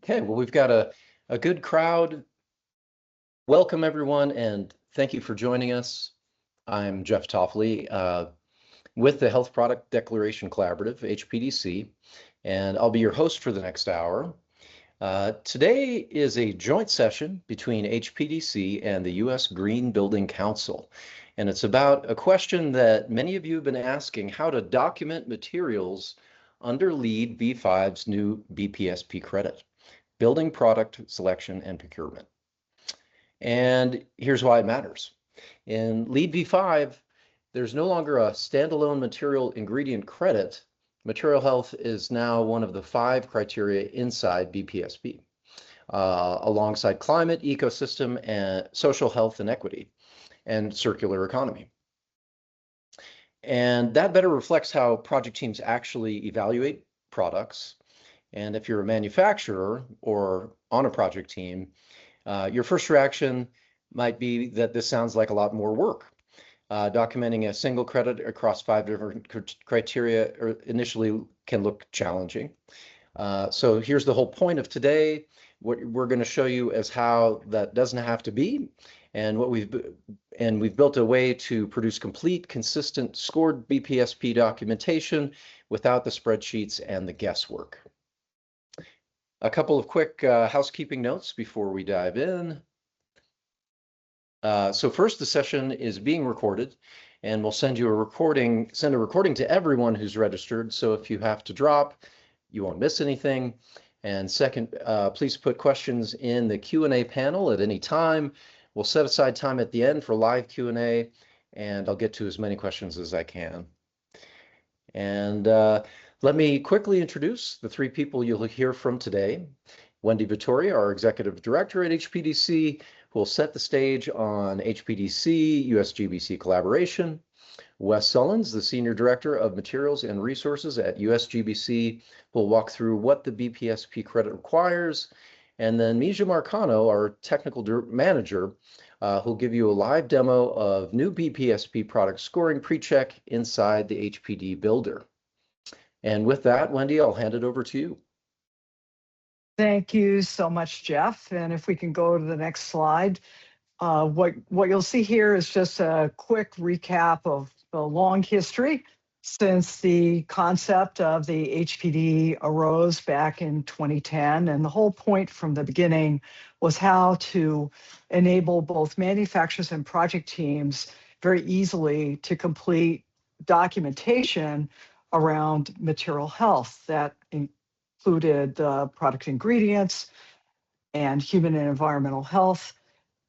Okay, well, we've got a good crowd. Welcome, everyone, and thank you for joining us. I'm Jeff Toffley with the Health Product Declaration Collaborative, HPDC, and I'll be your host for the next hour. Today is a joint session between HPDC and the U.S. Green Building Council, and it's about a question that many of you have been asking: how to document materials under LEED v5's new BPSP credit. Building Product Selection and Procurement. And here's why it matters. In LEED v5, there's no longer a standalone material ingredient credit. Material health is now one of the 5 criteria inside BPSP, alongside climate, ecosystem, and social health and equity, and circular economy. And that better reflects how project teams actually evaluate products. And if you're a manufacturer or on a project team, your first reaction might be that this sounds like a lot more work. Documenting a single credit across 5 different criteria initially can look challenging. So here's the whole point of today. What we're going to show you is how that doesn't have to be, and we've built a way to produce complete, consistent, scored BPSP documentation without the spreadsheets and the guesswork. A couple of quick housekeeping notes before we dive in. So first, the session is being recorded, and we'll send a recording to everyone who's registered. So if you have to drop, you won't miss anything. And second, please put questions in the Q&A panel at any time. We'll set aside time at the end for live Q&A, and I'll get to as many questions as I can. And let me quickly introduce the 3 people you'll hear from today. Wendy Vittoria, our Executive Director at HPDC, who will set the stage on HPDC, USGBC collaboration. Wes Sullins, the Senior Director of Materials and Resources at USGBC, will walk through what the BPSP credit requires. And then Mija Marcano, our Technical Manager, who'll give you a live demo of new BPSP product scoring pre-check inside the HPD Builder. And with that, Wendy, I'll hand it over to you. Thank you so much, Jeff. And if we can go to the next slide, what you'll see here is just a quick recap of the long history since the concept of the HPD arose back in 2010. And the whole point from the beginning was how to enable both manufacturers and project teams very easily to complete documentation around material health that included product ingredients and human and environmental health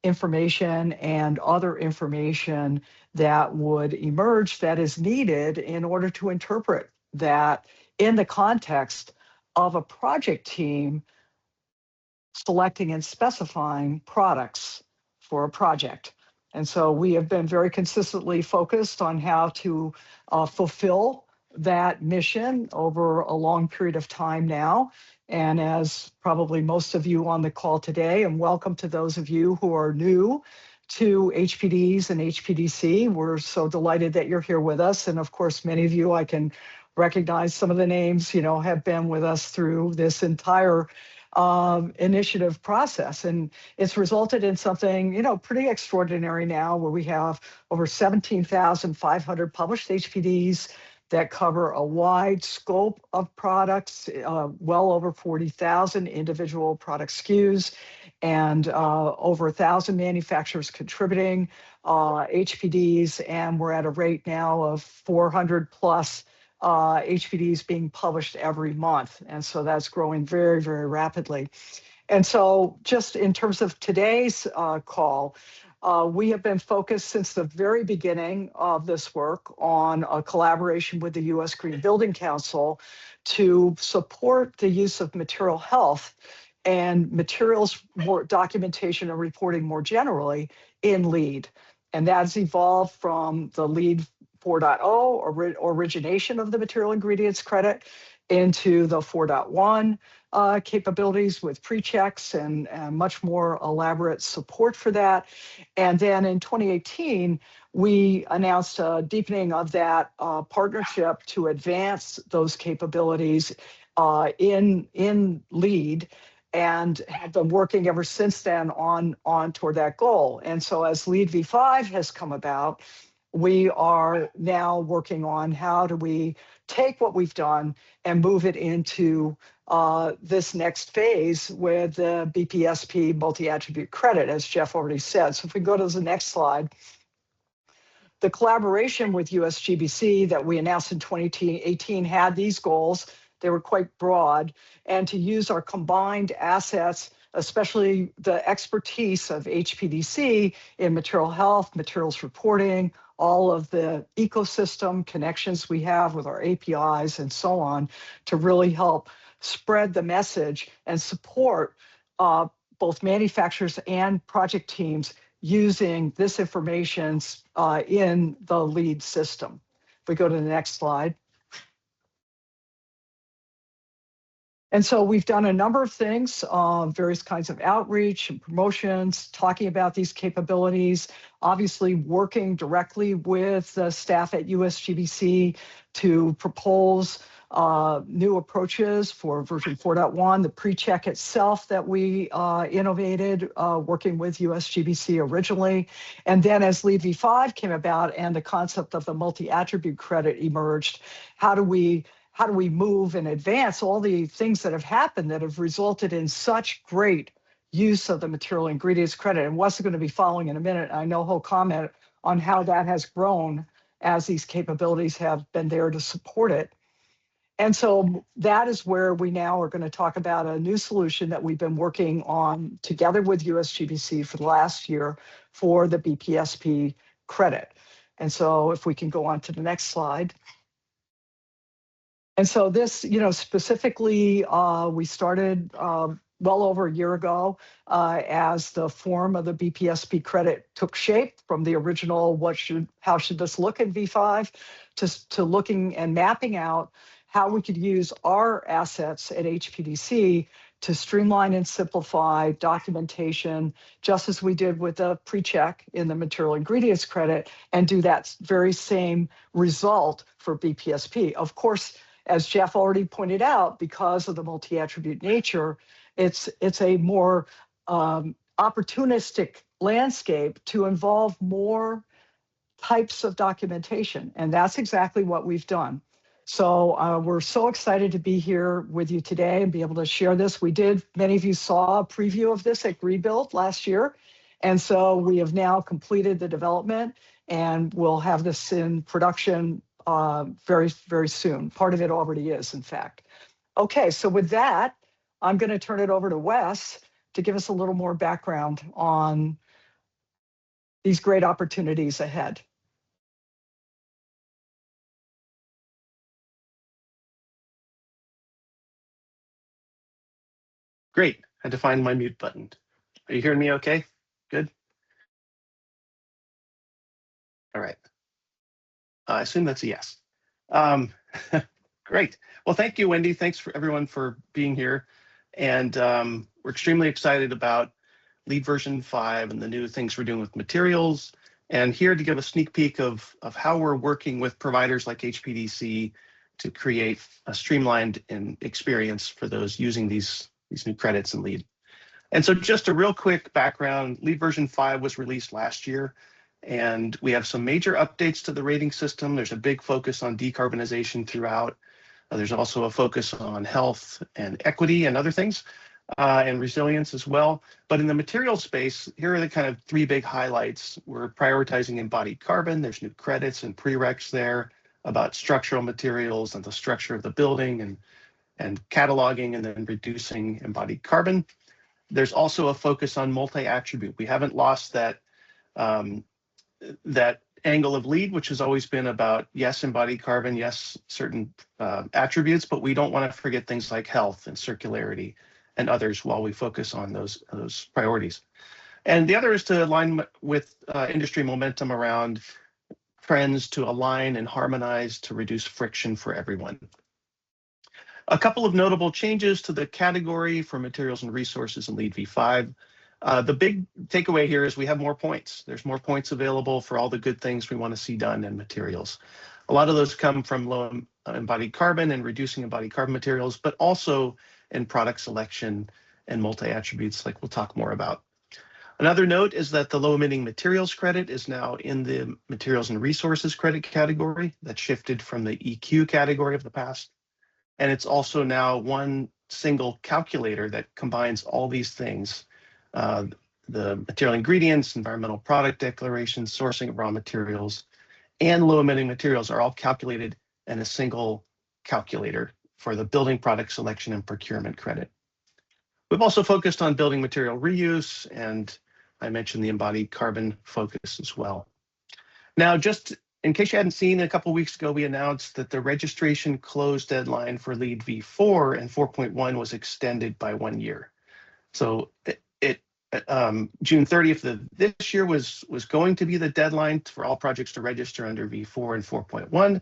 information and other information that would emerge that is needed in order to interpret that in the context of a project team selecting and specifying products for a project. And so we have been very consistently focused on how to fulfill that mission over a long period of time now. And as probably most of you on the call today, and welcome to those of you who are new to HPDs and HPDC. We're so delighted that you're here with us. And of course, many of you, I can recognize some of the names, have been with us through this entire initiative process. And it's resulted in something, pretty extraordinary now, where we have over 17,500 published HPDs that cover a wide scope of products, well over 40,000 individual product SKUs, and over 1,000 manufacturers contributing HPDs, and we're at a rate now of 400 plus HPDs being published every month. And so that's growing very, very rapidly. And so just in terms of today's call, we have been focused since the very beginning of this work on a collaboration with the U.S. Green Building Council to support the use of material health and materials documentation and reporting more generally in LEED. And that's evolved from the LEED 4.0 origination of the material ingredients credit into the 4.1 capabilities with pre-checks and much more elaborate support for that. And then in 2018, we announced a deepening of that partnership to advance those capabilities in LEED and have been working ever since then on toward that goal. And so as LEAD V5 has come about, we are now working on how do we take what we've done and move it into this next phase with the BPSP multi-attribute credit, as Jeff already said. So if we go to the next slide, the collaboration with USGBC that we announced in 2018 had these goals. They were quite broad, and to use our combined assets, especially the expertise of HPDC in material health, materials reporting, all of the ecosystem connections we have with our APIs and so on, to really help spread the message and support both manufacturers and project teams using this information in the LEAD system. If we go to the next slide. And so we've done a number of things, various kinds of outreach and promotions, talking about these capabilities, obviously working directly with the staff at USGBC to propose new approaches for version 4.1, the pre-check itself that we innovated, working with USGBC originally. And then as LEAD V5 came about and the concept of the multi-attribute credit emerged, how do we move and advance all the things that have happened that have resulted in such great use of the material ingredients credit? And Wes is going to be following in a minute. I know he'll comment on how that has grown as these capabilities have been there to support it. And so that is where we now are going to talk about a new solution that we've been working on together with USGBC for the last year for the BPSP credit. And so if we can go on to the next slide. And so this, specifically, we started well over a year ago as the form of the BPSP credit took shape from the original how should this look in V5 to looking and mapping out how we could use our assets at HPDC to streamline and simplify documentation, just as we did with the pre-check in the material ingredients credit, and do that very same result for BPSP. Of course, as Jeff already pointed out, because of the multi-attribute nature, it's a more opportunistic landscape to involve more types of documentation. And that's exactly what we've done. So we're so excited to be here with you today and be able to share this. Many of you saw a preview of this at Greenbuild last year. And so we have now completed the development and we'll have this in production very, very soon. Part of it already is, in fact. Okay, so with that, I'm going to turn it over to Wes to give us a little more background on these great opportunities ahead. Great. I had to find my mute button. Are you hearing me okay? Good. All right. I assume that's a yes. Great. Well, thank you, Wendy. Thanks for everyone for being here. And we're extremely excited about LEAD version 5 and the new things we're doing with materials. And here to give a sneak peek of how we're working with providers like HPDC to create a streamlined experience for those using these new credits in LEAD. And so just a real quick background, LEAD version 5 was released last year, and we have some major updates to the rating system. There's a big focus on decarbonization throughout. There's also a focus on health and equity and other things, and resilience as well. But in the material space, here are the kind of three big highlights. We're prioritizing embodied carbon. There's new credits and prereqs there about structural materials and the structure of the building and cataloging and then reducing embodied carbon. There's also a focus on multi-attribute. We haven't lost that angle of LEAD, which has always been about, yes, embodied carbon, yes, certain attributes, but we don't want to forget things like health and circularity and others while we focus on those priorities. And the other is to align with industry momentum around trends to align and harmonize to reduce friction for everyone. A couple of notable changes to the category for materials and resources in LEAD v5. The big takeaway here is we have more points. There's more points available for all the good things we want to see done in materials. A lot of those come from low embodied carbon and reducing embodied carbon materials, but also in product selection and multi-attributes like we'll talk more about. Another note is that the low-emitting materials credit is now in the materials and resources credit category. That shifted from the EQ category of the past. And it's also now one single calculator that combines all these things. The material ingredients, environmental product declarations, sourcing of raw materials, and low-emitting materials are all calculated in a single calculator for the Building Product Selection and Procurement credit. We've also focused on building material reuse, and I mentioned the embodied carbon focus as well. Now, just in case you hadn't seen, a couple of weeks ago, we announced that the registration close deadline for LEED v4 and 4.1 was extended by 1 year. So June 30th of this year was going to be the deadline for all projects to register under v4 and 4.1,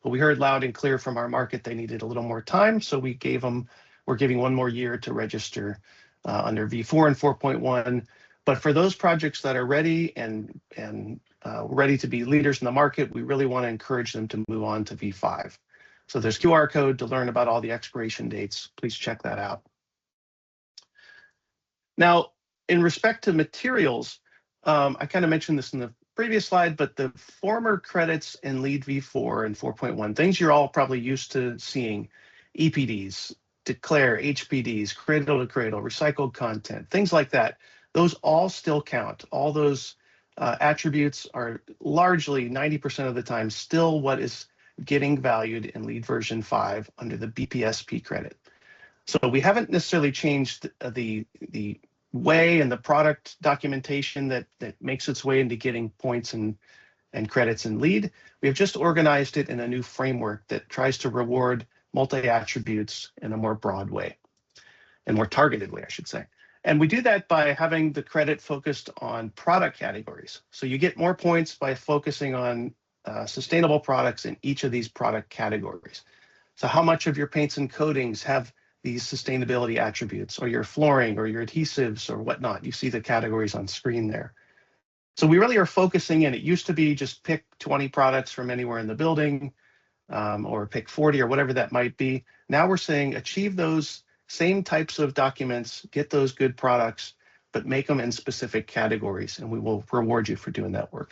but we heard loud and clear from our market they needed a little more time, so we're giving 1 more year to register under v4 and 4.1. But for those projects that are ready and ready to be leaders in the market, we really want to encourage them to move on to v5. So there's QR code to learn about all the expiration dates. Please check that out. Now, in respect to materials, I kind of mentioned this in the previous slide, but the former credits in LEED v4 and 4.1, things you're all probably used to seeing, EPDs, declare, HPDs, cradle to cradle, recycled content, things like that, those all still count. All those attributes are largely 90% of the time still what is getting valued in LEED version 5 under the BPSP credit. So we haven't necessarily changed the way and the product documentation that makes its way into getting points and credits in LEED. We have just organized it in a new framework that tries to reward multi-attributes in a more broad way, and more targeted way, I should say. And we do that by having the credit focused on product categories. So you get more points by focusing on sustainable products in each of these product categories. So how much of your paints and coatings have these sustainability attributes, or your flooring or your adhesives or whatnot? You see the categories on screen there. So we really are focusing in. It used to be just pick 20 products from anywhere in the building, or pick 40 or whatever that might be. Now we're saying achieve those same types of documents, get those good products, but make them in specific categories, and we will reward you for doing that work.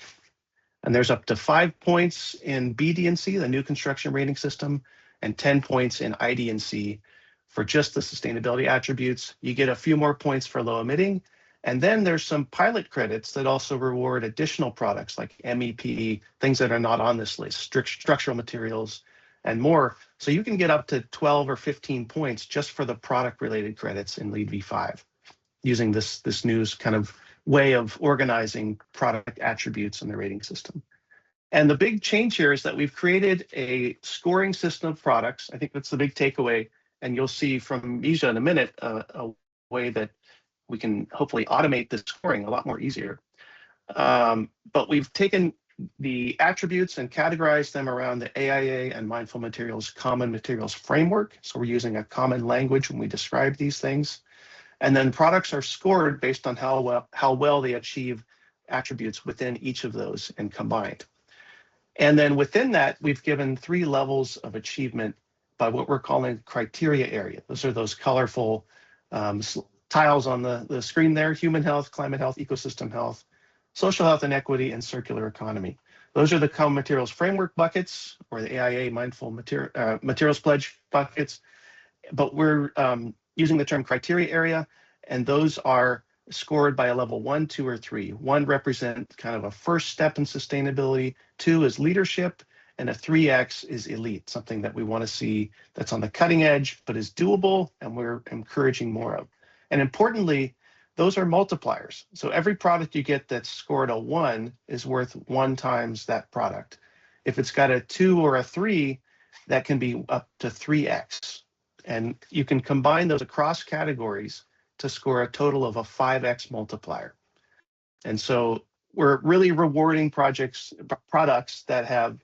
And there's up to 5 points in BD&C, the new construction rating system, and 10 points in ID&C for just the sustainability attributes. You get a few more points for low emitting. And then there's some pilot credits that also reward additional products like MEP, things that are not on this list, structural materials, and more. So you can get up to 12 or 15 points just for the product related credits in LEED v5 using this new kind of way of organizing product attributes in the rating system. And the big change here is that we've created a scoring system of products. I think that's the big takeaway. And you'll see from Misha in a minute a way that we can hopefully automate the scoring a lot more easier. But we've taken the attributes and categorize them around the AIA and Mindful Materials Common Materials Framework. So we're using a common language when we describe these things. And then products are scored based on how well they achieve attributes within each of those and combined. And then within that, we've given 3 levels of achievement by what we're calling criteria area. Those are those colorful tiles on the screen there: human health, climate health, ecosystem health, social health and equity, and circular economy. Those are the common materials framework buckets, or the AIA Mindful Materials Pledge buckets. But we're using the term criteria area, and those are scored by a level 1, 2, or 3. 1 represent kind of a first step in sustainability, 2 is leadership, and a 3X is elite, something that we want to see that's on the cutting edge, but is doable, and we're encouraging more of. And importantly, those are multipliers. So every product you get that's scored a 1 is worth 1 times that product. If it's got a 2 or a 3, that can be up to 3X. And you can combine those across categories to score a total of a 5X multiplier. And so we're really rewarding products that have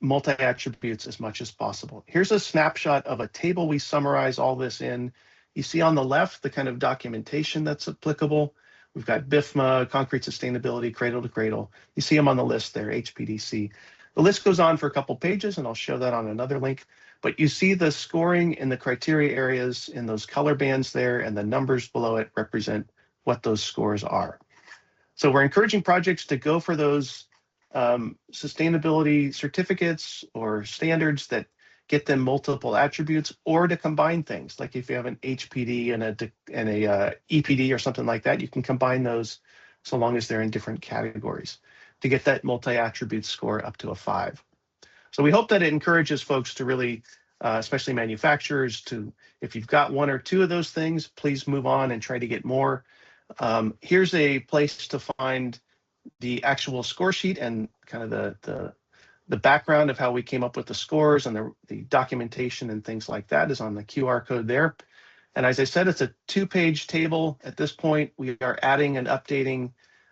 multi-attributes as much as possible. Here's a snapshot of a table we summarize all this in. You see on the left the kind of documentation that's applicable. We've got BIFMA, concrete sustainability, cradle to cradle. You see them on the list there, HPDC. The list goes on for a couple pages, and I'll show that on another link. But you see the scoring in the criteria areas in those color bands there, and the numbers below it represent what those scores are. So we're encouraging projects to go for those sustainability certificates or standards that get them multiple attributes, or to combine things. Like if you have an HPD and a EPD or something like that, you can combine those so long as they're in different categories to get that multi-attribute score up to a 5. So we hope that it encourages folks to really, especially manufacturers, to, if you've got 1 or 2 of those things, please move on and try to get more. Here's a place to find the actual score sheet and kind of the background of how we came up with the scores, and the documentation and things like that is on the QR code there. And as I said, it's a 2-page table. At this point, we are adding and updating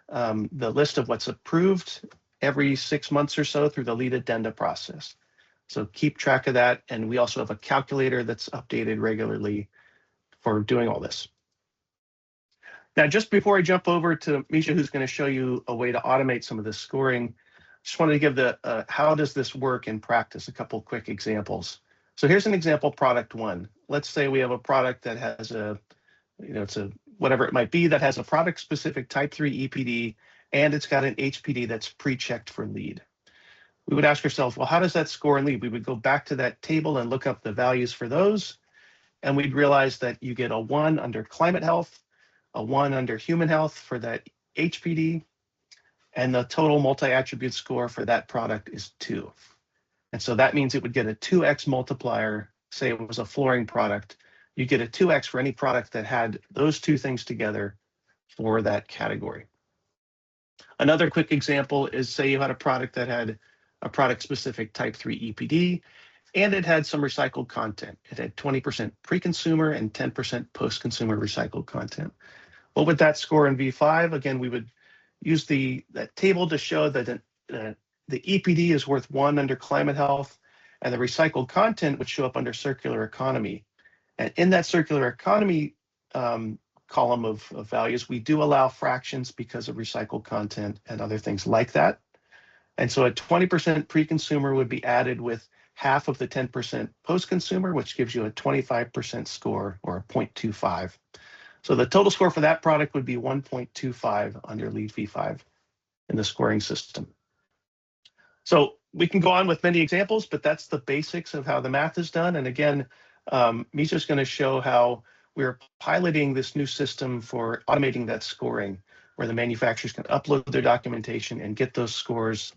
the list of what's approved every 6 months or so through the lead addenda process. So keep track of that. And we also have a calculator that's updated regularly for doing all this. Now, just before I jump over to Misha, who's going to show you a way to automate some of this scoring, just wanted to give the how does this work in practice, a couple quick examples. So here's an example, product 1. Let's say we have a product that has a, it's a whatever it might be, that has a product specific type 3 EPD, and it's got an HPD that's pre-checked for lead. We would ask ourselves, well, how does that score in lead? We would go back to that table and look up the values for those, and we'd realize that you get a 1 under climate health, a 1 under human health for that HPD, and the total multi-attribute score for that product is 2. And so that means it would get a 2x multiplier. Say it was a flooring product, you get a 2x for any product that had those 2 things together for that category. Another quick example is, say you had a product that had a product specific type 3 EPD, and it had some recycled content. It had 20% pre-consumer and 10% post-consumer recycled content. What would that score in V5? Again, we would use that table to show that the EPD is worth 1 under climate health, and the recycled content would show up under circular economy. And in that circular economy column of values, we do allow fractions because of recycled content and other things like that. And so a 20% pre-consumer would be added with half of the 10% post-consumer, which gives you a 25% score, or a 0.25. So the total score for that product would be 1.25 under LEED V5 in the scoring system. So we can go on with many examples, but that's the basics of how the math is done. And again, Misha's going to show how we're piloting this new system for automating that scoring, where the manufacturers can upload their documentation and get those scores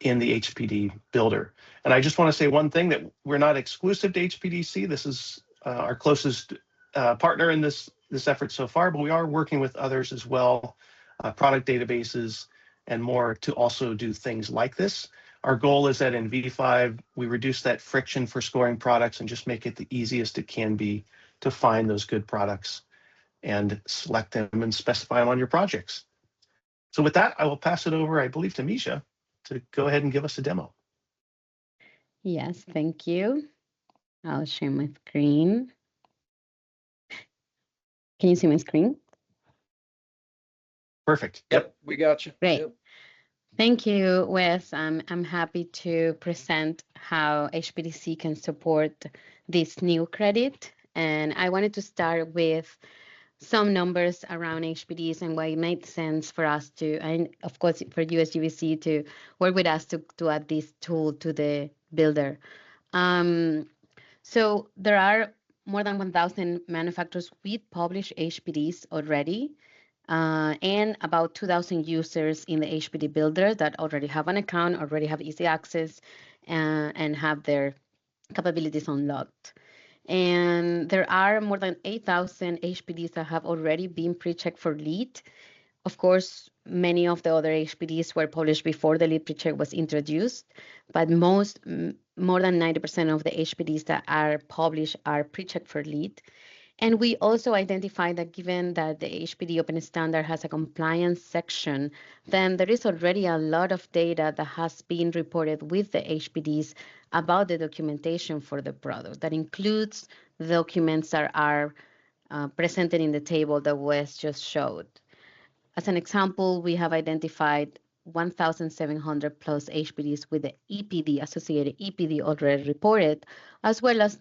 in the HPD Builder. And I just want to say one thing, that we're not exclusive to HPDC. This is our closest partner in this effort so far, but we are working with others as well, product databases and more, to also do things like this. Our goal is that in V5, we reduce that friction for scoring products and just make it the easiest it can be to find those good products and select them and specify them on your projects. So with that, I will pass it over, I believe, to Misha to go ahead and give us a demo. Yes, thank you. I'll share my screen. Can you see my screen? Perfect. Yep, we got you. Great. Yep. Thank you, Wes. I'm happy to present how HPDC can support this new credit. And I wanted to start with some numbers around HPDs and why it made sense for us to, and of course for USGBC to work with us to add this tool to the builder. So there are more than 1,000 manufacturers with published HPDs already, and about 2,000 users in the HPD Builder that already have an account, already have easy access, and have their capabilities unlocked. And there are more than 8,000 HPDs that have already been pre-checked for LEED. Of course, many of the other HPDs were published before the LEED pre-check was introduced, but more than 90% of the HPDs that are published are pre-checked for LEED. And we also identified that given that the HPD Open Standard has a compliance section, then there is already a lot of data that has been reported with the HPDs about the documentation for the product. That includes documents that are presented in the table that Wes just showed. As an example, we have identified 1,700 plus HPDs with the EPD, associated EPD already reported, as well as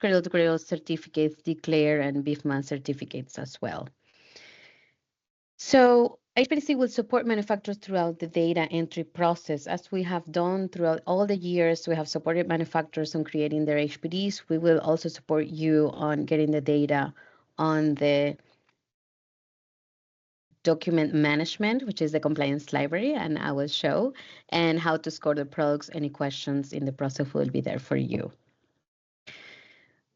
cradle-to-cradle certificates, Declare, and BIFMA certificates as well. So HPDC will support manufacturers throughout the data entry process. As we have done throughout all the years, we have supported manufacturers on creating their HPDs. We will also support you on getting the data on the document management, which is the compliance library, and I will show, and how to score the products. Any questions in the process will be there for you.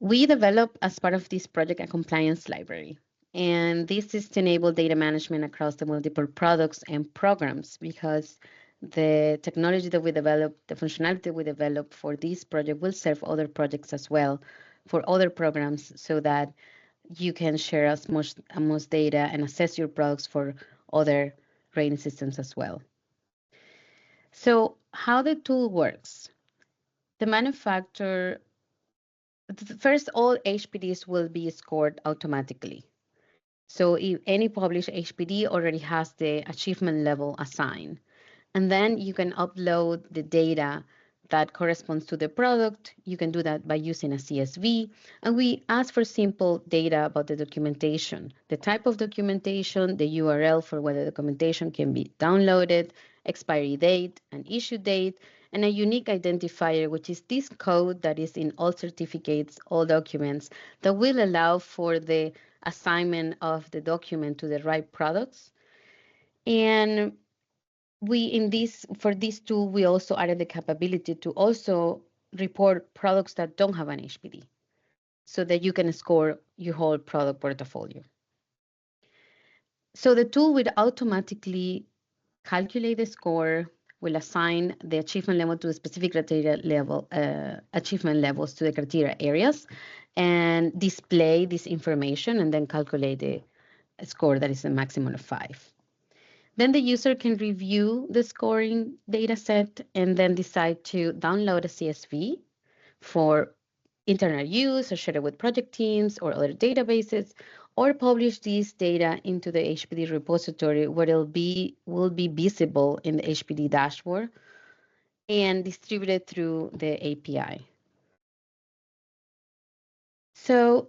We developed, as part of this project, a compliance library. And this is to enable data management across the multiple products and programs, because the technology that we develop, the functionality we develop for this project will serve other projects as well, for other programs, so that you can share as much data and assess your products for other rating systems as well. So how the tool works. The manufacturer, first, all HPDs will be scored automatically. So if any published HPD already has the achievement level assigned. And then you can upload the data that corresponds to the product. You can do that by using a CSV. And we ask for simple data about the documentation, the type of documentation, the URL for whether the documentation can be downloaded, expiry date, and issue date, and a unique identifier, which is this code that is in all certificates, all documents, that will allow for the assignment of the document to the right products. And for this tool, we also added the capability to also report products that don't have an HPD, so that you can score your whole product portfolio. So the tool will automatically calculate the score, will assign the achievement level to the specific criteria level, achievement levels to the criteria areas, and display this information, and then calculate the score that is a maximum of 5. Then the user can review the scoring data set and then decide to download a CSV for internal use, or share it with project teams or other databases, or publish this data into the HPD repository, where will be visible in the HPD dashboard and distributed through the API. So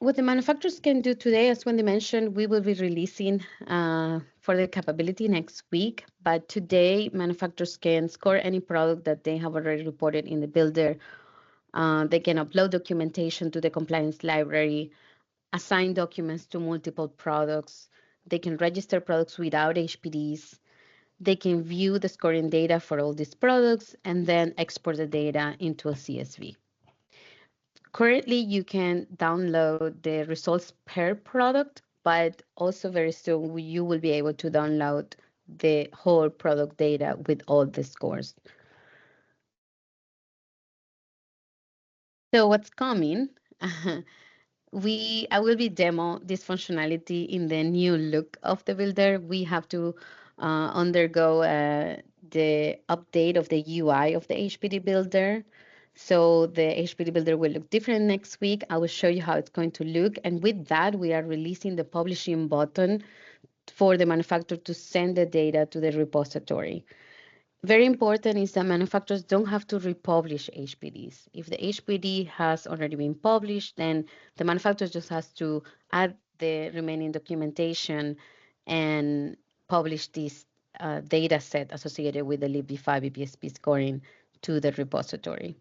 what the manufacturers can do today, as Wendy mentioned, we will be releasing for the capability next week. But today, manufacturers can score any product that they have already reported in the builder. They can upload documentation to the compliance library, assign documents to multiple products. They can register products without HPDs. They can view the scoring data for all these products and then export the data into a CSV. Currently, you can download the results per product, but also very soon you will be able to download the whole product data with all the scores. So what's coming? I will be demo this functionality in the new look of the builder. We have to undergo the update of the UI of the HPD Builder. So the HPD Builder will look different next week. I will show you how it's going to look. And with that, we are releasing the publishing button for the manufacturer to send the data to the repository. Very important is that manufacturers don't have to republish HPDs. If the HPD has already been published, then the manufacturer just has to add the remaining documentation and publish this data set associated with the LibB5 BPSP scoring to the repository.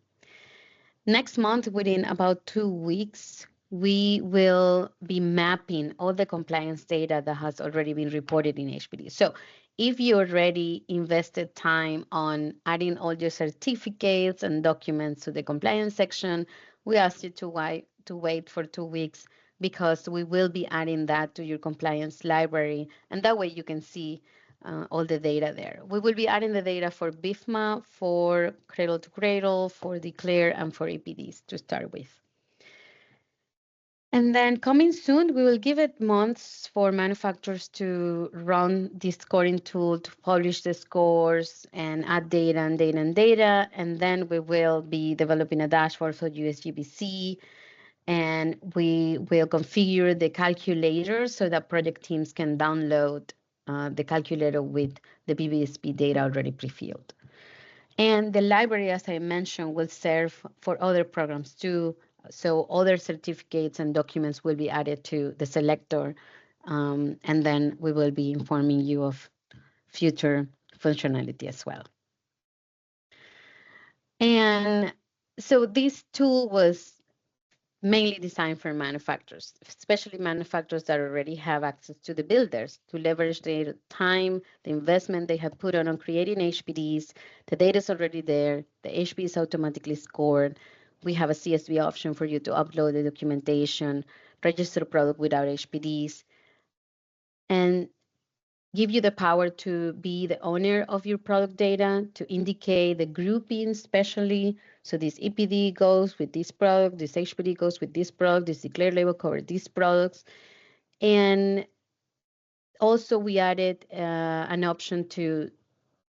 Next month, within about 2 weeks, we will be mapping all the compliance data that has already been reported in HPD. So if you already invested time on adding all your certificates and documents to the compliance section, we ask you to wait for 2 weeks, because we will be adding that to your compliance library, and that way you can see all the data there. We will be adding the data for BIFMA, for Cradle to Cradle, for Declare, and for EPDs to start with. And then coming soon, we will give it months for manufacturers to run this scoring tool, to publish the scores and add data and data and data. And then we will be developing a dashboard for USGBC, and we will configure the calculator so that project teams can download the calculator with the BPSP data already pre-filled. And the library, as I mentioned, will serve for other programs too. So other certificates and documents will be added to the selector, and then we will be informing you of future functionality as well. And so this tool was mainly designed for manufacturers, especially manufacturers that already have access to the builders to leverage their time, the investment they have put on creating HPDs. The data is already there. The HPD is automatically scored. We have a CSV option for you to upload the documentation, register product without HPDs, and give you the power to be the owner of your product data, to indicate the grouping especially. So this EPD goes with this product, this HPD goes with this product, this declared label covers these products. And also we added an option to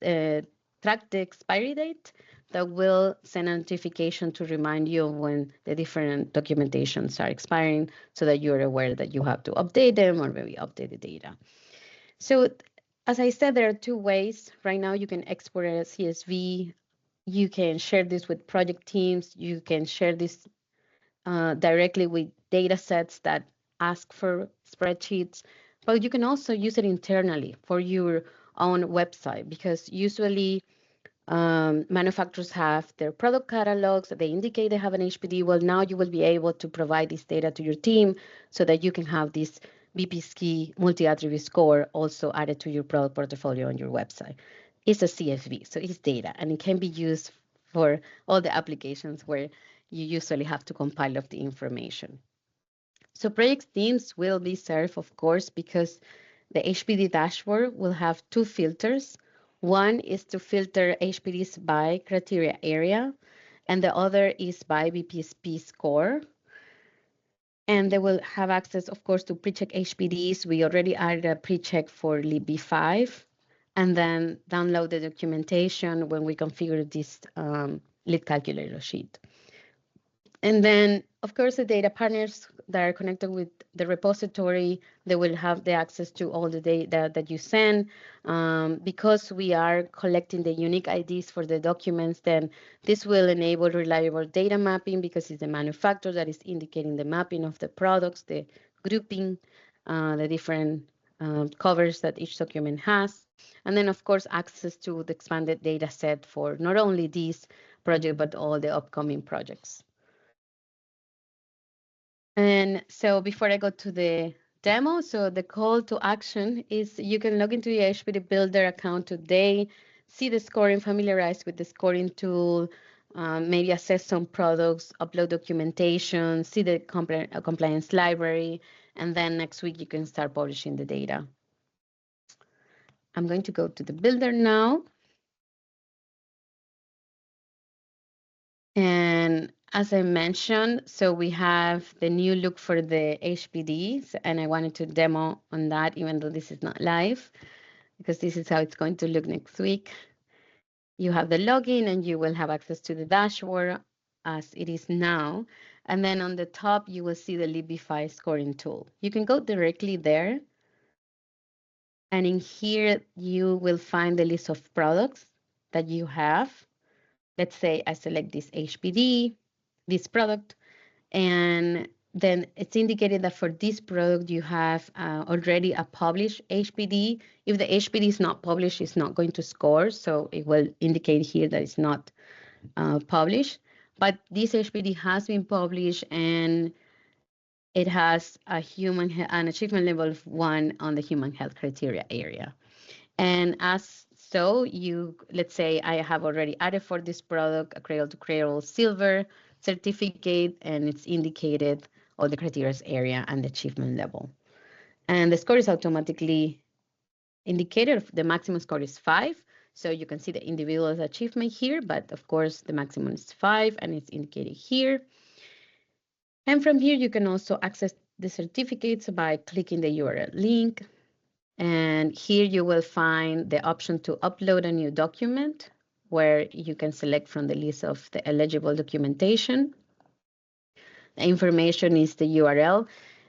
track the expiry date that will send a notification to remind you of when the different documentations are expiring so that you're aware that you have to update them or maybe update the data. So as I said, there are two ways. Right now, you can export a CSV. You can share this with project teams. You can share this directly with data sets that ask for spreadsheets. But you can also use it internally for your own website, because usually manufacturers have their product catalogs. They indicate they have an HPD. Well, now you will be able to provide this data to your team so that you can have this BPSP multi-attribute score also added to your product portfolio on your website. It's a CSV, so it's data, and it can be used for all the applications where you usually have to compile of the information. So project teams will be served, of course, because the HPD dashboard will have two filters. One is to filter HPDs by criteria area, and the other is by BPSP score. And they will have access, of course, to pre-check HPDs. We already added a pre-check for LibB5, and then download the documentation when we configure this lead calculator sheet. And then, of course, the data partners that are connected with the repository, they will have the access to all the data that you send. Because we are collecting the unique IDs for the documents, then this will enable reliable data mapping, because it's the manufacturer that is indicating the mapping of the products, the grouping, the different covers that each document has. And then, of course, access to the expanded data set for not only this project, but all the upcoming projects. And so before I go to the demo, so the call to action is you can log into the HPD Builder account today, see the scoring, familiarize with the scoring tool, maybe assess some products, upload documentation, see the compliance library, and then next week you can start publishing the data. I'm going to go to the Builder now. And as I mentioned, so we have the new look for the HPDs, and I wanted to demo on that, even though this is not live, because this is how it's going to look next week. You have the login, and you will have access to the dashboard as it is now. And then on the top, you will see the LibB5 scoring tool. You can go directly there. And in here, you will find the list of products that you have. Let's say I select this HPD, this product, and then it's indicated that for this product, you have already a published HPD. If the HPD is not published, it's not going to score. So it will indicate here that it's not published. But this HPD has been published, and it has an achievement level of 1 on the human health criteria area. And as so, let's say I have already added for this product a cradle-to-cradle silver certificate, and it's indicated all the criteria area and the achievement level. And the score is automatically indicated. The maximum score is 5. So you can see the individual achievement here, but of course the maximum is 5, and it's indicated here. And from here, you can also access the certificates by clicking the URL link. And here you will find the option to upload a new document, where you can select from the list of the eligible documentation. The information is the URL.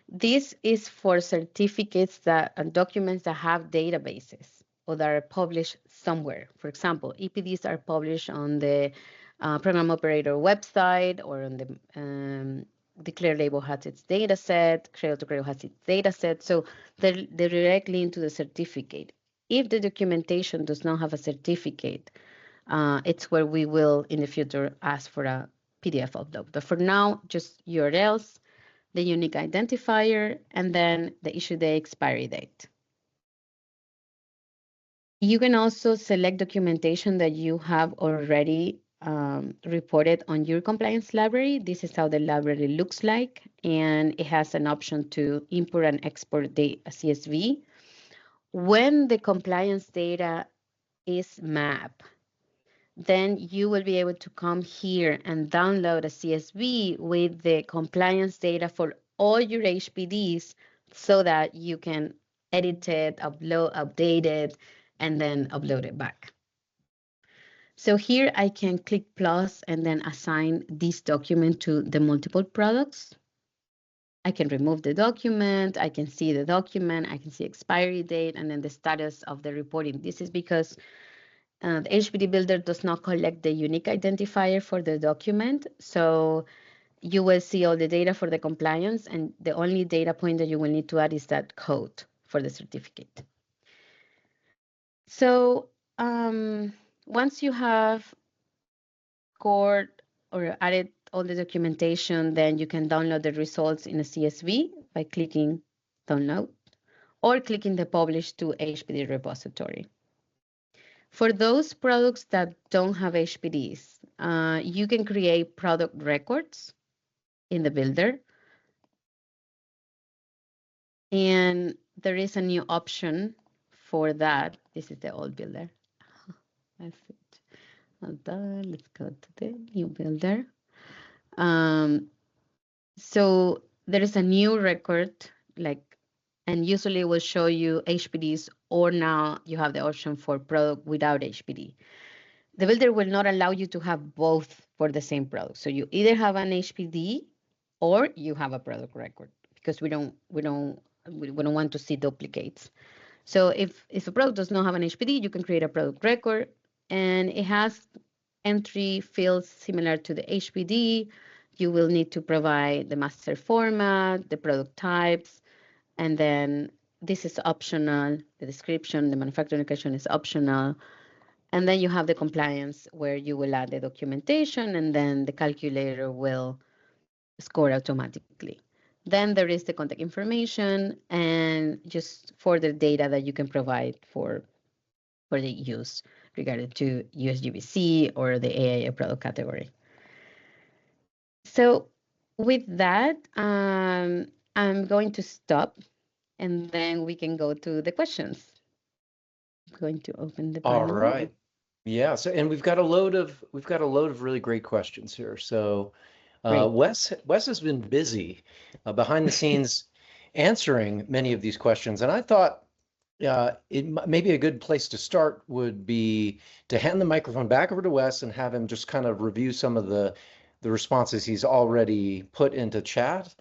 This is for certificates that and documents that have databases or that are published somewhere. For example, EPDs are published on the program operator website or on the Declare label has its data set, Cradle to Cradle has its data set. So they're directly into the certificate. If the documentation does not have a certificate, it's where we will in the future ask for a PDF upload. But for now, just URLs, the unique identifier, and then the issue date, expiry date. You can also select documentation that you have already reported on your compliance library. This is how the library looks like, and it has an option to import and export the CSV. When the compliance data is mapped, then you will be able to come here and download a CSV with the compliance data for all your HPDs so that you can edit it, update it, and then upload it back. So here I can click plus and then assign this document to the multiple products. I can remove the document, I can see the document, I can see expiry date, and then the status of the reporting. This is because the HPD Builder does not collect the unique identifier for the document. So you will see all the data for the compliance, and the only data point that you will need to add is that code for the certificate. So once you have scored or added all the documentation, then you can download the results in a CSV by clicking download or clicking the publish to HPD repository. For those products that don't have HPDs, you can create product records in the builder. And there is a new option for that. This is the old builder. That's it. Hold on, let's go to the new builder. So there is a new record, and usually it will show you HPDs, or now you have the option for product without HPD. The builder will not allow you to have both for the same product. So you either have an HPD or you have a product record, because we don't want to see duplicates. So if a product does not have an HPD, you can create a product record, and it has entry fields similar to the HPD. You will need to provide the master format, the product types, and then this is optional. The description, the manufacturing location is optional. And then you have the compliance where you will add the documentation, and then the calculator will score automatically. Then there is the contact information and just further data that you can provide for the use regarding to USGBC or the AIA product category. So with that, I'm going to stop, and then we can go to the questions. I'm going to open the panel. All right. Yeah. So, and we've got a load of really great questions here. So, Wes has been busy behind the scenes answering many of these questions, and I thought maybe a good place to start would be to hand the microphone back over to Wes and have him just kind of review some of the responses he's already put into chat.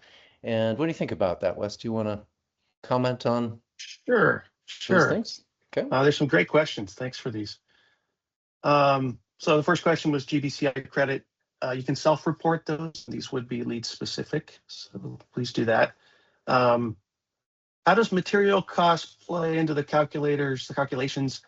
And what do you think about that, Wes? Do you want to comment on? Sure. Those things? Okay. There's some great questions. Thanks for these. So the first question was GBCI credit. You can self-report those. These would be lead specific, so please do that. How does material cost play into the calculations?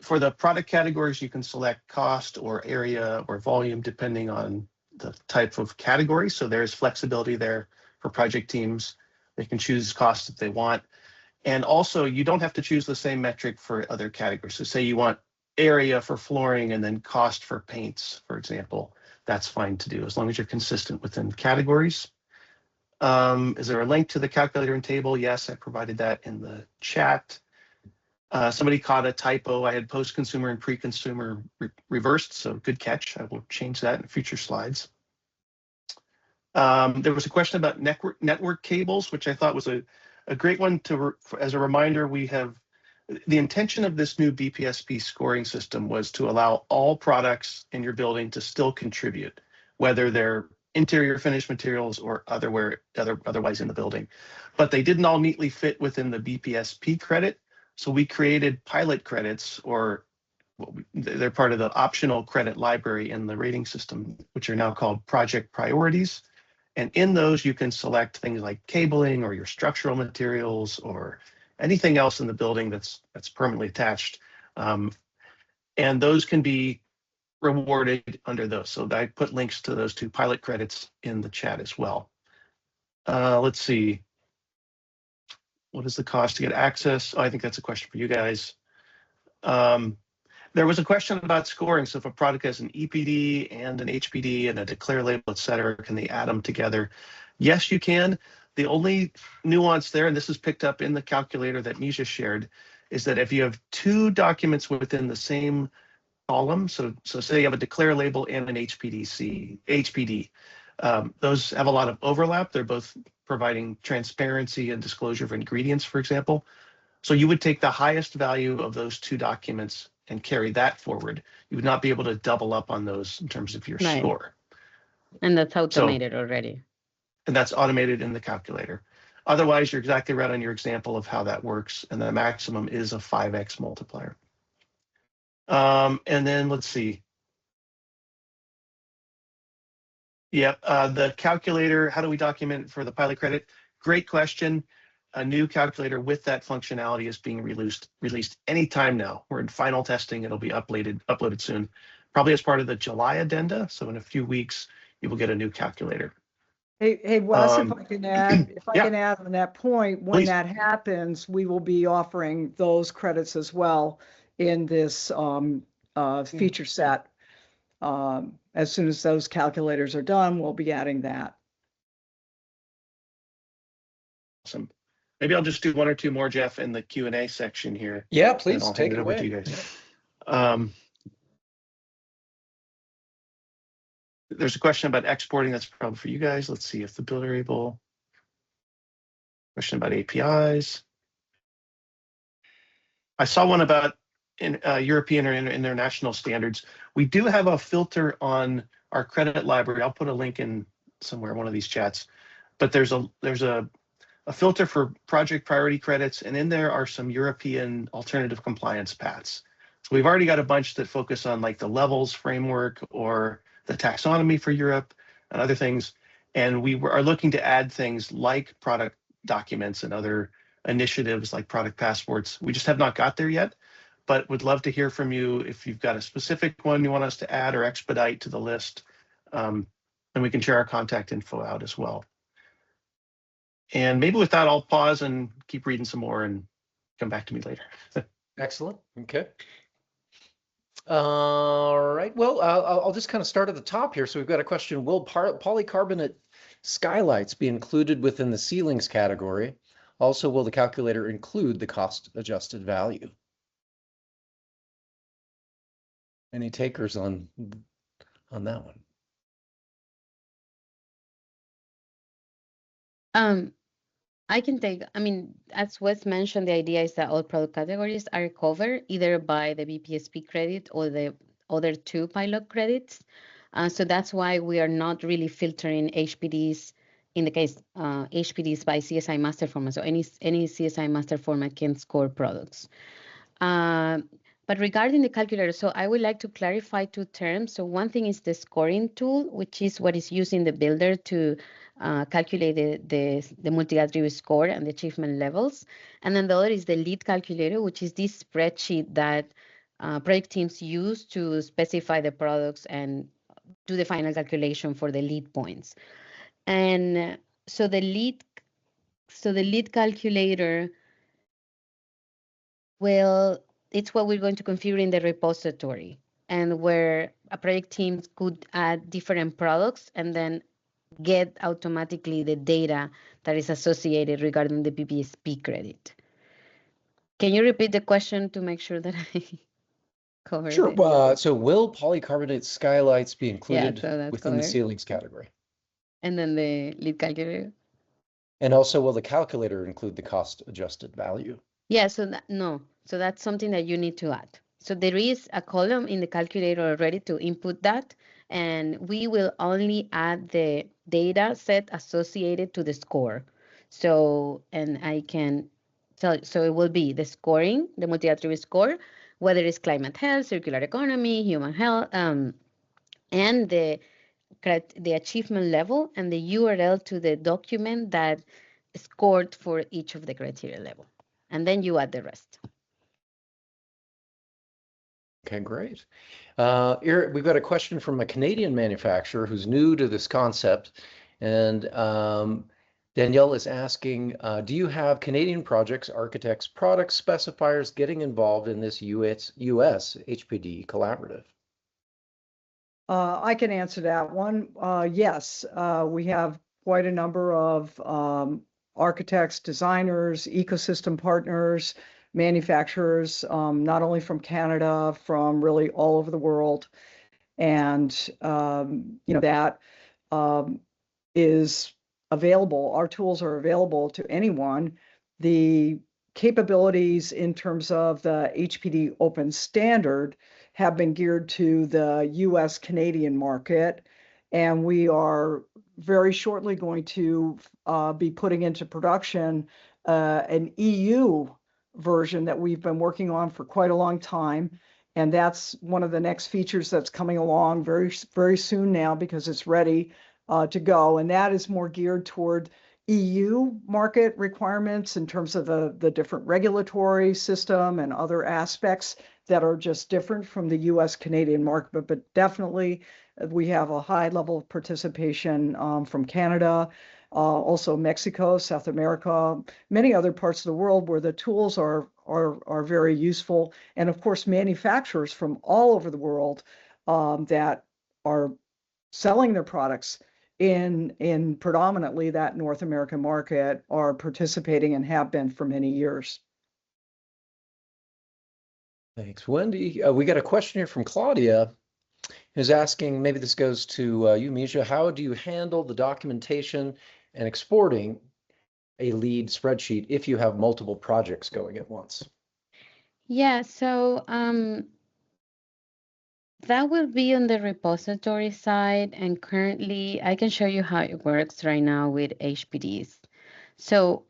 For the product categories, you can select cost or area or volume depending on the type of category. So there's flexibility there for project teams. They can choose cost if they want. And also, you don't have to choose the same metric for other categories. So say you want area for flooring and then cost for paints, for example, that's fine to do as long as you're consistent within categories. Is there a link to the calculator and table? Yes, I provided that in the chat. Somebody caught a typo. I had post-consumer and pre-consumer reversed, so good catch. I will change that in future slides. There was a question about network cables, which I thought was a great one as a reminder. We have the intention of this new BPSP scoring system was to allow all products in your building to still contribute, whether they're interior finished materials or otherwise in the building. But they didn't all neatly fit within the BPSP credit. So we created pilot credits, or they're part of the optional credit library in the rating system, which are now called project priorities. And in those, you can select things like cabling or your structural materials or anything else in the building that's permanently attached. And those can be rewarded under those. So I put links to those 2 pilot credits in the chat as well. Let's see. What is the cost to get access? Oh, I think that's a question for you guys. There was a question about scoring. So if a product has an EPD and an HPD and a declare label, et cetera, can they add them together? Yes, you can. The only nuance there, and this is picked up in the calculator that Misha shared, is that if you have 2 documents within the same column, so say you have a declare label and an HPD, those have a lot of overlap. They're both providing transparency and disclosure of ingredients, for example. So you would take the highest value of those 2 documents and carry that forward. You would not be able to double up on those in terms of your score. And that's automated already. And that's automated in the calculator. Otherwise, you're exactly right on your example of how that works. And the maximum is a 5x multiplier. And then let's see. Yep, the calculator, how do we document for the pilot credit? Great question. A new calculator with that functionality is being released anytime now. We're in final testing. It'll be uploaded soon, probably as part of the July addenda. So in a few weeks, you will get a new calculator. Hey, Wes, if I can add on that point, when that happens, we will be offering those credits as well in this feature set. As soon as those calculators are done, we'll be adding that. Awesome. Maybe I'll just do 1 or 2 more, Jeff, in the Q&A section here. Yeah, please take it away. To you guys. There's a question about exporting. That's probably for you guys. Let's see if the builder able. Question about APIs. I saw one about European or international standards. We do have a filter on our credit library. I'll put a link in somewhere, one of these chats. But there's a filter for project priority credits, and in there are some European alternative compliance paths. So we've already got a bunch that focus on like the levels framework or the taxonomy for Europe and other things. And we are looking to add things like product documents and other initiatives like product passports. We just have not got there yet, but would love to hear from you if you've got a specific one you want us to add or expedite to the list. And we can share our contact info out as well. And maybe with that, I'll pause and keep reading some more and come back to me later. Excellent. Okay. All right. Well, I'll just kind of start at the top here. So we've got a question. Will polycarbonate skylights be included within the ceilings category? Also, will the calculator include the cost adjusted value? Any takers on that one? I can take, I mean, as Wes mentioned, the idea is that all product categories are covered either by the BPSP credit or the other 2 pilot credits. So that's why we are not really filtering HPDs, in the case HPDs by CSI master format. So any CSI master format can score products. But regarding the calculator, so I would like to clarify 2 terms. So one thing is the scoring tool, which is what is used in the builder to calculate the multi-attribute score and the achievement levels. And then the other is the lead calculator, which is this spreadsheet that project teams use to specify the products and do the final calculation for the lead points. And so the lead calculator it's what we're going to configure in the repository, and where a project team could add different products and then get automatically the data that is associated regarding the BPSP credit. Can you repeat the question to make sure that I covered Sure. it? So will polycarbonate skylights be included within the ceilings category? And then the lead calculator? And also, will the calculator include the cost adjusted value? Yeah, so no. So that's something that you need to add. So there is a column in the calculator already to input that, and we will only add the data set associated to the score. So, and I can tell, so it will be the scoring, the multi-attribute score, whether it's climate health, circular economy, human health, and the achievement level and the URL to the document that scored for each of the criteria level. And then you add the rest. Okay, great. Here, we've got a question from a Canadian manufacturer who's new to this concept. And Danielle is asking, do you have Canadian projects, architects, product specifiers getting involved in this US HPD collaborative? I can answer that one. Yes, we have quite a number of architects, designers, ecosystem partners, manufacturers, not only from Canada, from really all over the world. And, that is available. Our tools are available to anyone. The capabilities in terms of the HPD open standard have been geared to the US Canadian market. And we are very shortly going to be putting into production an EU version that we've been working on for quite a long time. And that's one of the next features that's coming along very, very soon now because it's ready to go. And that is more geared toward EU market requirements in terms of the different regulatory system and other aspects that are just different from the US Canadian market. But definitely we have a high level of participation from Canada, also Mexico, South America, many other parts of the world where the tools are very useful. And of course, manufacturers from all over the world that are selling their products in predominantly that North American market are participating and have been for many years. Thanks, Wendy. We got a question here from Claudia, who's asking, maybe this goes to you, Misha, how do you handle the documentation and exporting a lead spreadsheet if you have multiple projects going at once? Yeah, so that will be on the repository side, and currently I can show you how it works right now with HPDs. So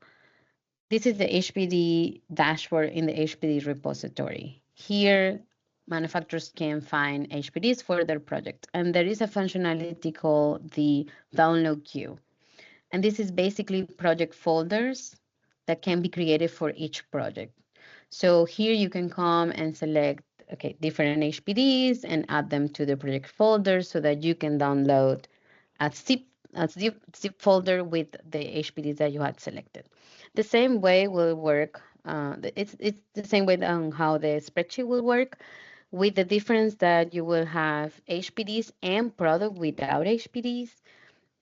this is the HPD dashboard in the HPD repository. Here, manufacturers can find HPDs for their project, and there is a functionality called the download queue. And this is basically project folders that can be created for each project. So here you can come and select different HPDs and add them to the project folder so that you can download a zip folder with the HPDs that you had selected. The same way will work. It's the same way on how the spreadsheet will work, with the difference that you will have HPDs and product without HPDs,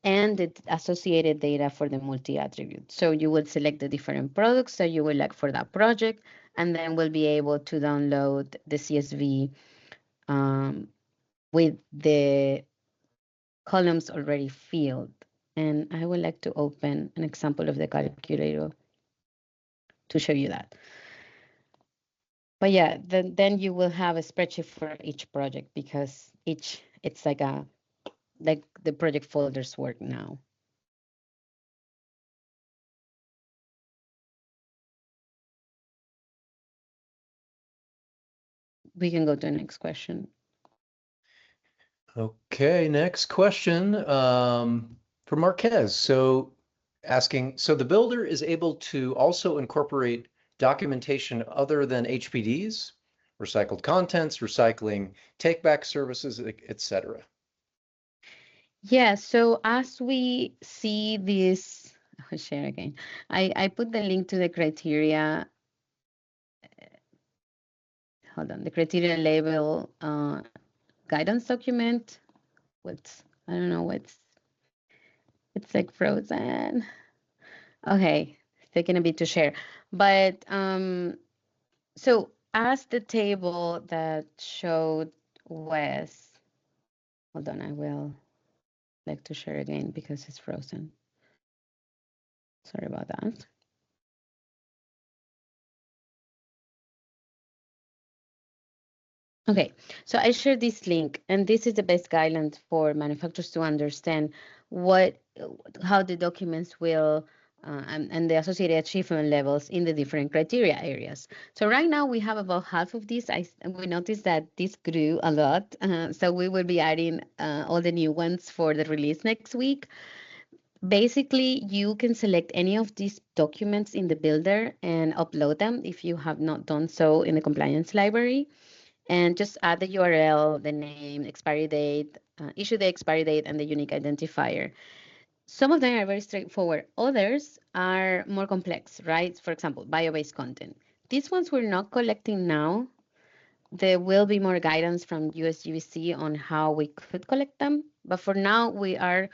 and the associated data for the multi-attribute. So you will select the different products that you would like for that project, and then we'll be able to download the CSV with the columns already filled. And I would like to open an example of the calculator to show you that. But yeah, then you will have a spreadsheet for each project because it's like the project folders work now. We can go to the next question. Okay, next question from Marquez. So asking, so the builder is able to also incorporate documentation other than HPDs, recycled contents, recycling take-back services, etc. Yeah, so as we see this, I'll share again. I put the link to the criteria. Hold on, the criteria label guidance document. I don't know it's like frozen. Okay, it's taking a bit to share. But so as the table that showed Wes, hold on, I will like to share again because it's frozen. Sorry about that. Okay, so I shared this link, and this is the best guideline for manufacturers to understand how the documents will and the associated achievement levels in the different criteria areas. So right now we have about half of these. We noticed that this grew a lot, so we will be adding all the new ones for the release next week. Basically, you can select any of these documents in the builder and upload them if you have not done so in the compliance library. And just add the URL, the name, expiry date, issue the expiry date, and the unique identifier. Some of them are very straightforward. Others are more complex, right? For example, bio-based content. These ones we're not collecting now. There will be more guidance from USGBC on how we could collect them. But for now, we have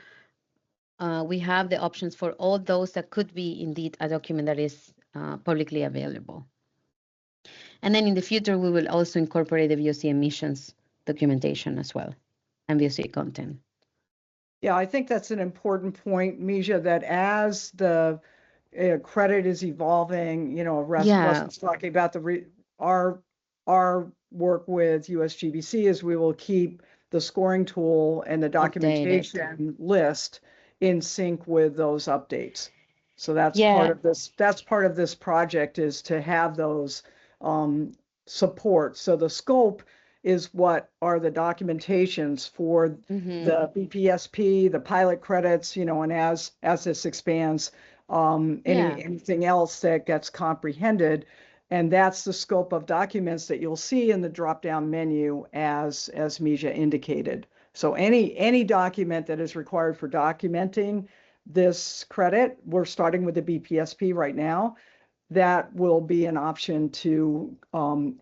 the options for all those that could be indeed a document that is publicly available. And then in the future, we will also incorporate the VOC emissions documentation as well, and VOC content. Yeah, I think that's an important point, Mija, that as the credit is evolving, Russ was talking about our work with USGBC is we will keep the scoring tool and the documentation list in sync with those updates. So that's part of this. That's part of this project, is to have those support. So the scope is what are the documentations for the BPSP, the pilot credits, and as this expands, anything else that gets comprehended. And that's the scope of documents that you'll see in the drop-down menu as Mija indicated. So any document that is required for documenting this credit, we're starting with the BPSP right now, that will be an option to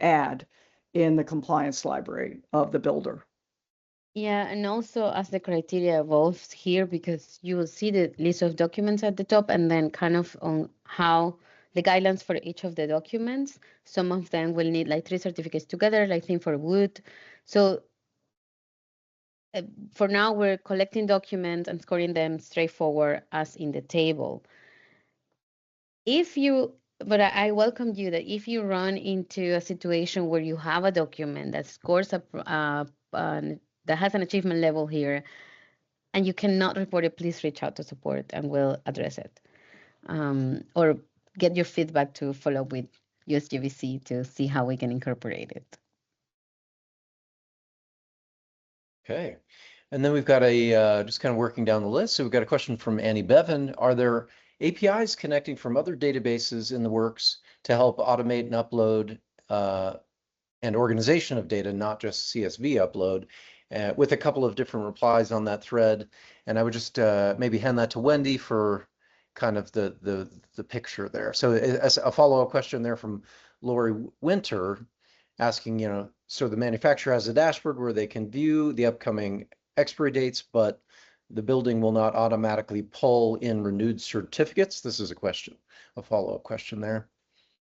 add in the compliance library of the builder. Yeah, and also as the criteria evolves here, because you will see the list of documents at the top and then kind of on how the guidelines for each of the documents. Some of them will need like 3 certificates together, like thing for wood. So for now, we're collecting documents and scoring them straightforward as in the table. But I welcome you that if you run into a situation where you have a document that scores that has an achievement level here, and you cannot report it, please reach out to support and we'll address it. Or get your feedback to follow up with USGBC to see how we can incorporate it. Okay. And then we've got just kind of working down the list. So we've got a question from Annie Bevan. Are there APIs connecting from other databases in the works to help automate and upload and organization of data, not just CSV upload, with a couple of different replies on that thread? And I would just maybe hand that to Wendy for kind of the picture there. So as a follow-up question there from Lori Winter asking, so the manufacturer has a dashboard where they can view the upcoming expiry dates, but the building will not automatically pull in renewed certificates. This is a follow-up question there.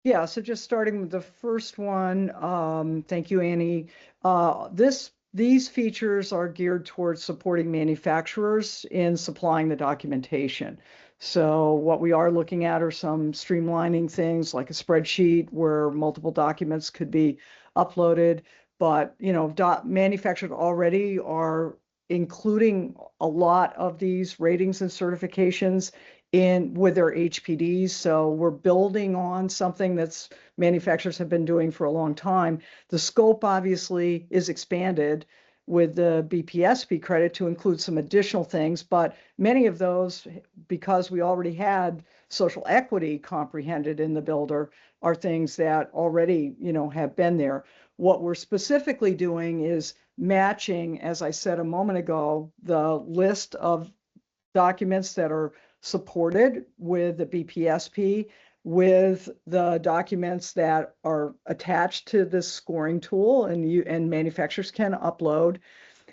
Yeah, so just starting with the first one, thank you, Annie. These features are geared towards supporting manufacturers in supplying the documentation. So what we are looking at are some streamlining things like a spreadsheet where multiple documents could be uploaded, but manufacturers already are including a lot of these ratings and certifications with their HPDs. So we're building on something that's manufacturers have been doing for a long time. The scope obviously is expanded with the BPSP credit to include some additional things, but many of those, because we already had social equity comprehended in the builder, are things that already, have been there. What we're specifically doing is matching, as I said a moment ago, the list of documents that are supported with the BPSP with the documents that are attached to this scoring tool and manufacturers can upload.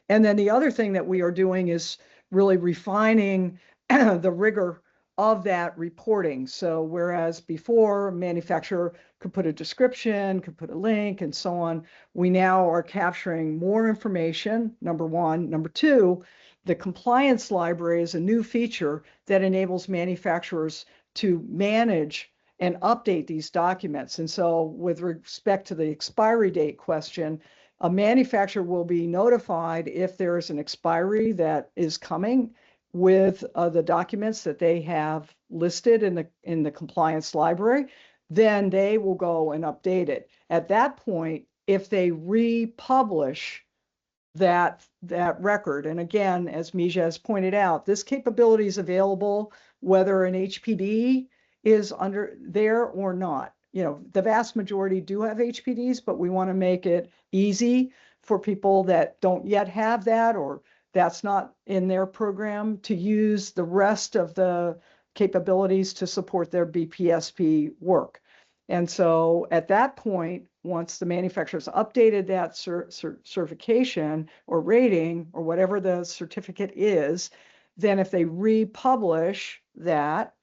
And then the other thing that we are doing is really refining the rigor of that reporting. So whereas before manufacturer could put a description, could put a link and so on, we now are capturing more information, number one. Number two, the compliance library is a new feature that enables manufacturers to manage and update these documents. And so with respect to the expiry date question, a manufacturer will be notified if there is an expiry that is coming with the documents that they have listed in the compliance library. Then they will go and update it. At that point, if they republish that record, and again, as Mija has pointed out, this capability is available whether an HPD is under there or not. The vast majority do have HPDs, but we want to make it easy for people that don't yet have that, or that's not in their program, to use the rest of the capabilities to support their BPSP work. And so at that point, once the manufacturer's updated that certification or rating or whatever the certificate is, then if they republish that,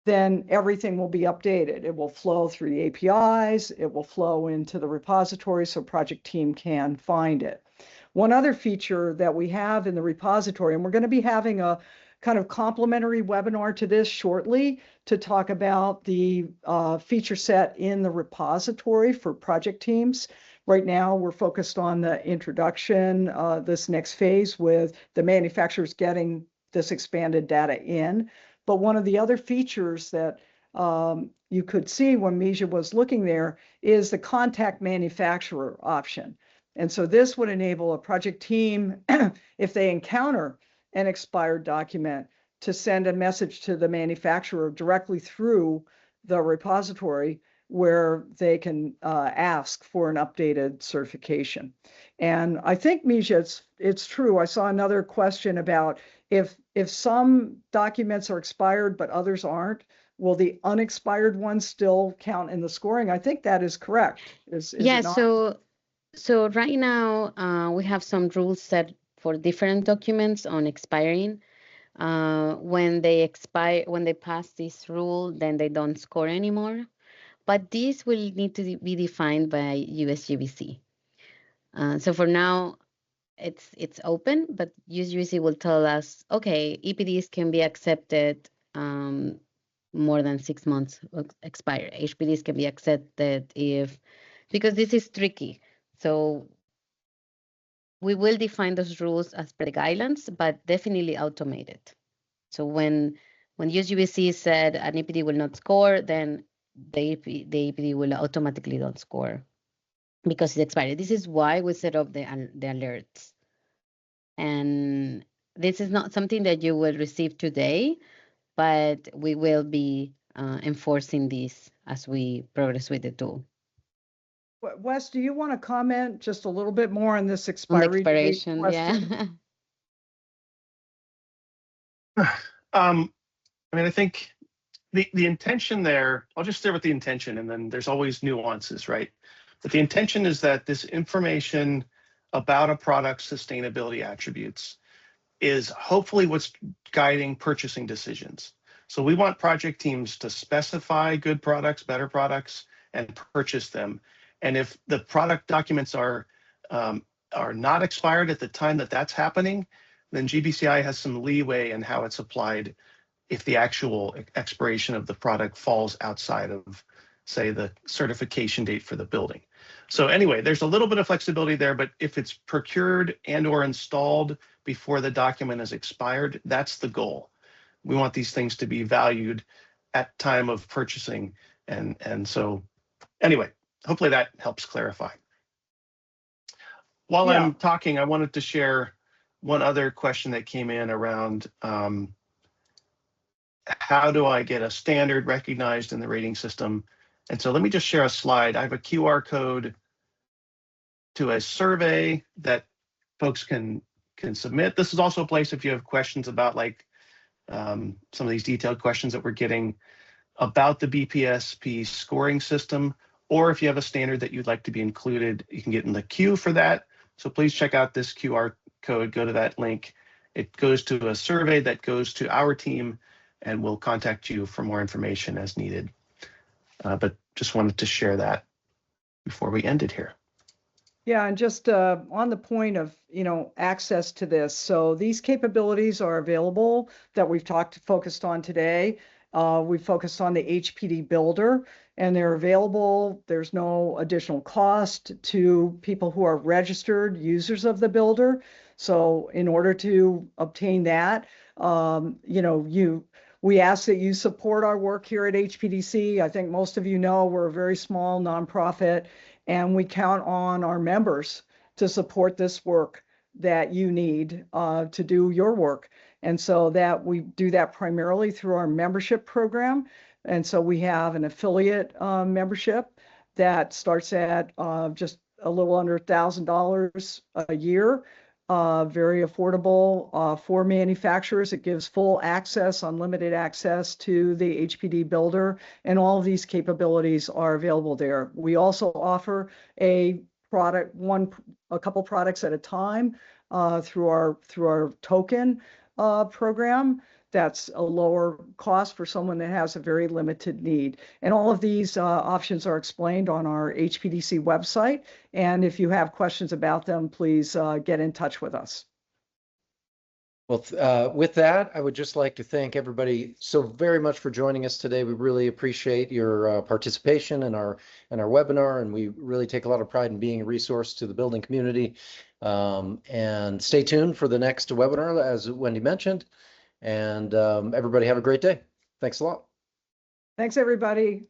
then everything will be updated. It will flow through the APIs, it will flow into the repository so project team can find it. One other feature that we have in the repository, and we're going to be having a kind of complementary webinar to this shortly to talk about the feature set in the repository for project teams. Right now, we're focused on the introduction, this next phase with the manufacturers getting this expanded data in. But one of the other features that you could see when Mija was looking there is the contact manufacturer option. And so this would enable a project team, if they encounter an expired document, to send a message to the manufacturer directly through the repository where they can ask for an updated certification. And I think, Mija, it's true. I saw another question about if some documents are expired but others aren't, will the unexpired ones still count in the scoring? I think that is correct. Is Yeah, it not? so right now we have some rules set for different documents on expiring. When they expire, when they pass this rule, then they don't score anymore. But this will need to be defined by USGBC. So for now, it's open, but USGBC will tell us, okay, EPDs can be accepted more than 6 months expire. HPDs can be accepted because this is tricky. So we will define those rules as per the guidelines, but definitely automated. So when USGBC said an EPD will not score, then the EPD will automatically don't score because it's expired. This is why we set up the alerts. And this is not something that you will receive today, but we will be enforcing this as we progress with the tool. Wes, do you want to comment just a little bit more on this On the expiry date expiration, question? yeah. I mean, I think the intention there, I'll just start with the intention, and then there's always nuances, right? But the intention is that this information about a product's sustainability attributes is hopefully what's guiding purchasing decisions. So we want project teams to specify good products, better products, and purchase them. And if the product documents are not expired at the time that that's happening, then GBCI has some leeway in how it's applied if the actual expiration of the product falls outside of, say, the certification date for the building. So anyway, there's a little bit of flexibility there, but if it's procured and or installed before the document is expired, that's the goal. We want these things to be valued at time of purchasing. And so anyway, hopefully that helps clarify. While I'm talking, I wanted to share one other question that came in around how do I get a standard recognized in the rating system? And so let me just share a slide. I have a QR code to a survey that folks can submit. This is also a place if you have questions about like some of these detailed questions that we're getting about the BPSP scoring system, or if you have a standard that you'd like to be included, you can get in the queue for that. So please check out this QR code, go to that link. It goes to a survey that goes to our team, and we'll contact you for more information as needed. But just wanted to share that before we ended here. Yeah, and just on the point of, access to this. So these capabilities are available that we've focused on today. We focused on the HPD Builder, and they're available. There's no additional cost to people who are registered users of the Builder. So in order to obtain that, we ask that you support our work here at HPDC. I think most of you know we're a very small nonprofit, and we count on our members to support this work that you need to do your work. And so that we do that primarily through our membership program. And so we have an affiliate membership that starts at just a little under $1,000 a year. Very affordable for manufacturers. It gives full access, unlimited access to the HPD Builder, and all of these capabilities are available there. We also offer a couple products at a time through our token program. That's a lower cost for someone that has a very limited need. And all of these options are explained on our HPDC website. And if you have questions about them, please get in touch with us. Well, with that, I would just like to thank everybody so very much for joining us today. We really appreciate your participation in our webinar, and we really take a lot of pride in being a resource to the building community. And stay tuned for the next webinar, as Wendy mentioned. And everybody have a great day. Thanks a lot. Thanks, everybody.